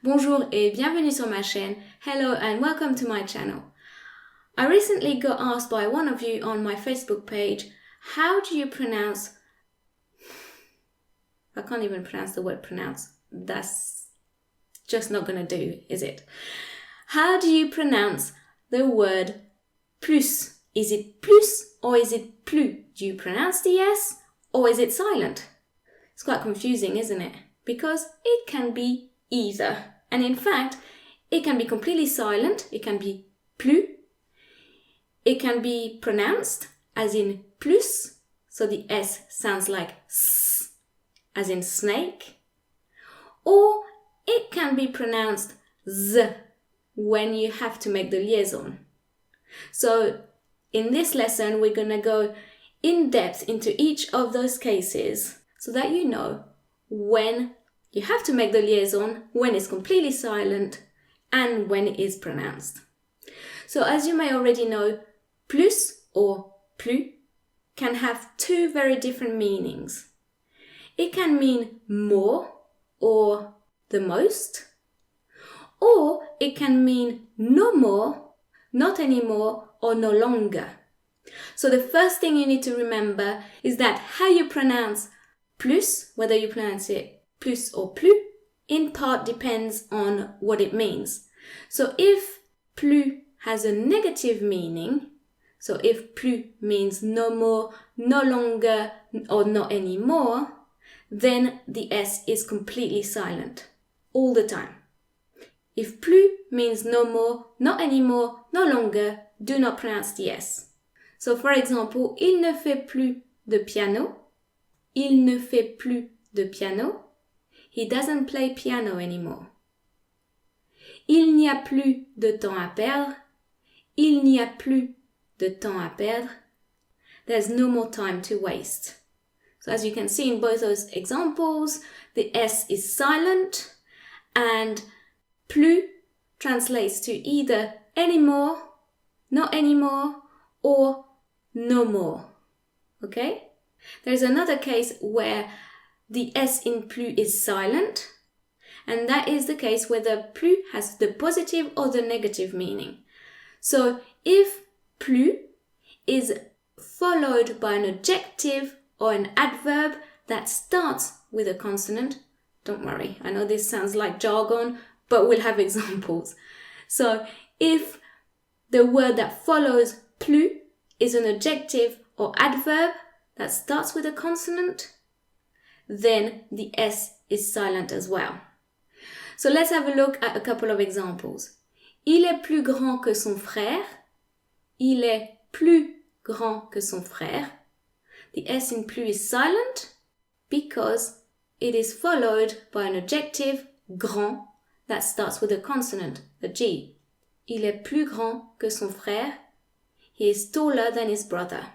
Bonjour et bienvenue sur ma chaîne. Hello and welcome to my channel. I recently got asked by one of you on my Facebook page, how do you pronounce... I can't even pronounce the word pronounce. That's just not gonna do, is it? How do you pronounce the word plus? Is it plus or is it plus? Do you pronounce the S or is it silent? It's quite confusing, isn't it? Because it can be either. And in fact, it can be completely silent. It can be plus. It can be pronounced as in plus. So the S sounds like S, as in snake. Or it can be pronounced Z when you have to make the liaison. So in this lesson, we're going to go in depth into each of those cases so that you know when you have to make the liaison, when it's completely silent, and when it is pronounced. So as you may already know, plus or plus can have two very different meanings. It can mean more or the most, or it can mean no more, not anymore, or no longer. So the first thing you need to remember is that how you pronounce plus, whether you pronounce it plus or plus, in part depends on what it means. So if plus has a negative meaning, so if plus means no more, no longer, or not anymore, then the S is completely silent all the time. If plus means no more, not anymore, no longer, do not pronounce the S. So for example, il ne fait plus de piano. Il ne fait plus de piano. He doesn't play piano anymore. Il n'y a plus de temps à perdre. Il n'y a plus de temps à perdre. There's no more time to waste. So as you can see in both those examples, the S is silent and plus translates to either anymore, not anymore, or no more. Okay? There's another case where the S in plus is silent, and that is the case where the plus has the positive or the negative meaning. So if plus is followed by an adjective or an adverb that starts with a consonant, don't worry, I know this sounds like jargon, but we'll have examples. So if the word that follows plus is an adjective or adverb that starts with a consonant, then the S is silent as well. So let's have a look at a couple of examples. Il est plus grand que son frère. Il est plus grand que son frère. The S in plus is silent because it is followed by an adjective, grand, that starts with a consonant, a G. Il est plus grand que son frère. He is taller than his brother.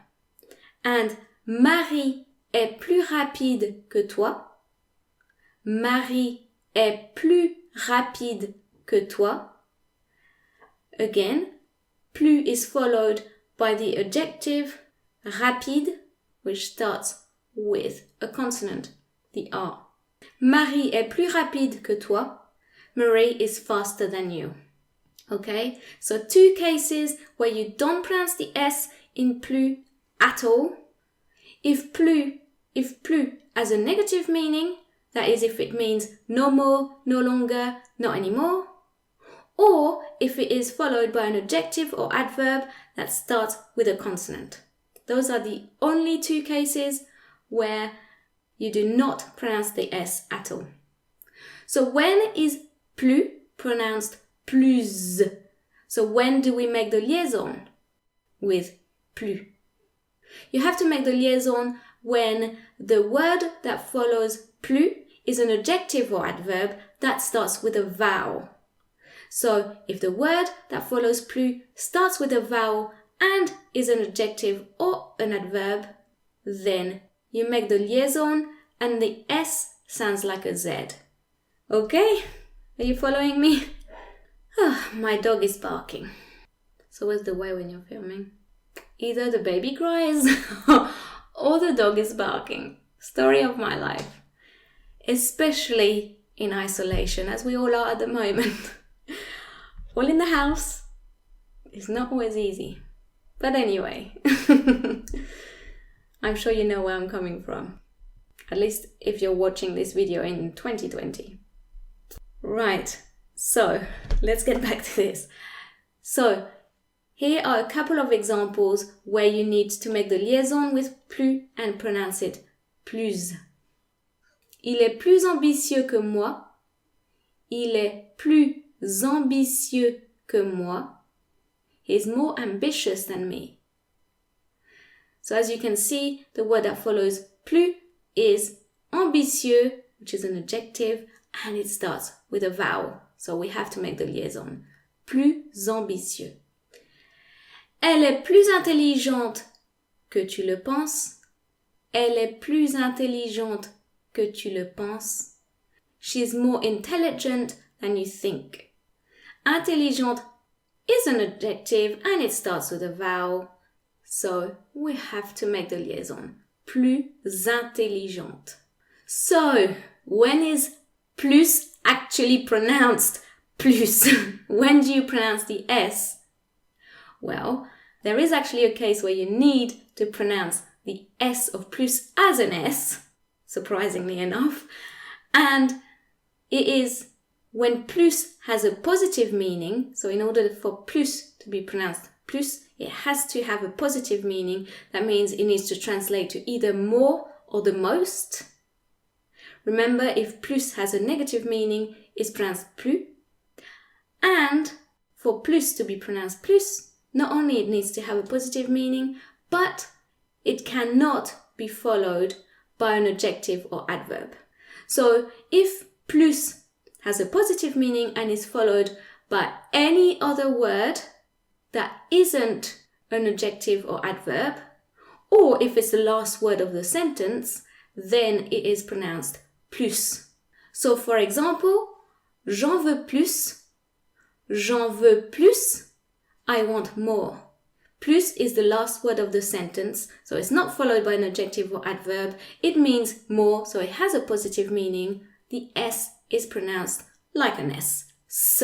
And Marie est plus rapide que toi. Marie est plus rapide que toi. Again, plus is followed by the adjective rapide, which starts with a consonant, the R. Marie est plus rapide que toi. Marie is faster than you. Okay, so two cases where you don't pronounce the S in plus at all. If plus has a negative meaning, that is if it means no more, no longer, not anymore, or if it is followed by an adjective or adverb that starts with a consonant. Those are the only two cases where you do not pronounce the S at all. So when is plus pronounced plus? So when do we make the liaison with plus? You have to make the liaison when the word that follows plus is an adjective or adverb that starts with a vowel. So if the word that follows plus starts with a vowel and is an adjective or an adverb, then you make the liaison and the S sounds like a Z. Okay? Are you following me? Oh, my dog is barking. So what's the way when you're filming? Either the baby cries or the dog is barking. Story of my life. Especially in isolation, as we all are at the moment. All in the house. It's not always easy. But anyway, I'm sure you know where I'm coming from. At least if you're watching this video in 2020. Right, so let's get back to this. So here are a couple of examples where you need to make the liaison with plus and pronounce it plus. Il est plus ambitieux que moi. Il est plus ambitieux que moi. He's more ambitious than me. So as you can see, the word that follows plus is ambitieux, which is an adjective, and it starts with a vowel. So we have to make the liaison. Plus ambitieux. Elle est plus intelligente que tu le penses. Elle est plus intelligente que tu le penses. She is more intelligent than you think. Intelligente is an adjective and it starts with a vowel. So we have to make the liaison. Plus intelligente. So when is plus actually pronounced plus? When do you pronounce the S? Well, there is actually a case where you need to pronounce the S of plus as an S, surprisingly enough, and it is when plus has a positive meaning. So in order for plus to be pronounced plus, it has to have a positive meaning. That means it needs to translate to either more or the most. Remember, if plus has a negative meaning, it's pronounced plus. And for plus to be pronounced plus, not only it needs to have a positive meaning, but it cannot be followed by an adjective or adverb. So if plus has a positive meaning and is followed by any other word that isn't an adjective or adverb, or if it's the last word of the sentence, then it is pronounced plus. So for example, j'en veux plus, j'en veux plus, I want more. Plus is the last word of the sentence, so it's not followed by an adjective or adverb. It means more, so it has a positive meaning. The S is pronounced like an S. S.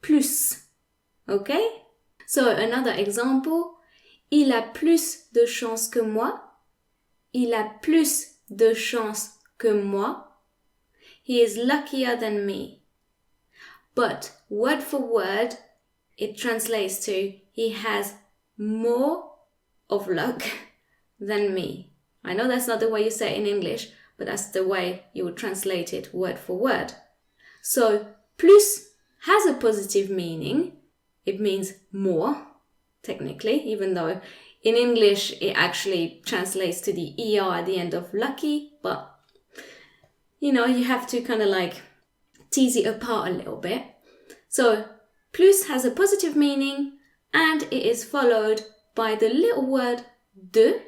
Plus. Okay? So another example. Il a plus de chance que moi. Il a plus de chance que moi. He is luckier than me. But word for word, it translates to he has more of luck than me. I know that's not the way you say it in English, but that's the way you would translate it word for word. So plus has a positive meaning. It means more, technically, even though in English it actually translates to the ER at the end of lucky, but you know, you have to kind of like tease it apart a little bit. So plus has a positive meaning and it is followed by the little word de,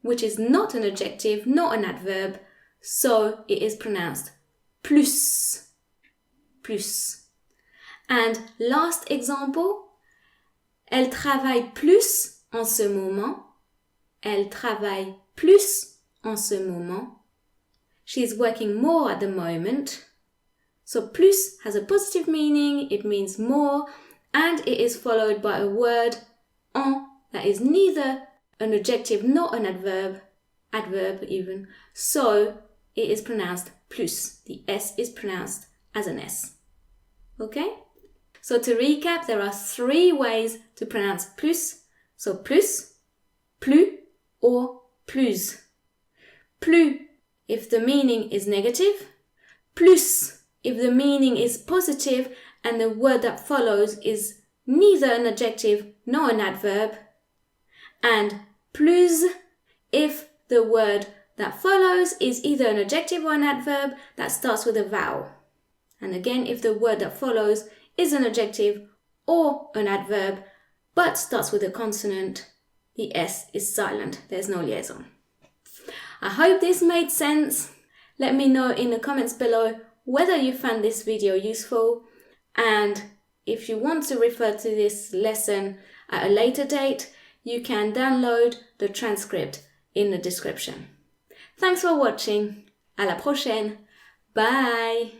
which is not an adjective, not an adverb, so it is pronounced plus. Plus. And last example, elle travaille plus en ce moment. Elle travaille plus en ce moment. She is working more at the moment. So plus has a positive meaning, it means more, and it is followed by a word en that is neither an adjective nor an adverb even. So it is pronounced plus. The S is pronounced as an S. Okay? So to recap, there are 3 ways to pronounce plus. So plus, plus, or plus. Plus if the meaning is negative. Plus if the meaning is positive and the word that follows is neither an adjective nor an adverb. And plus if the word that follows is either an adjective or an adverb that starts with a vowel. And again, if the word that follows is an adjective or an adverb but starts with a consonant, the S is silent. There's no liaison. I hope this made sense. Let me know in the comments below whether you found this video useful, and if you want to refer to this lesson at a later date, you can download the transcript in the description. Thanks for watching. À la prochaine. Bye.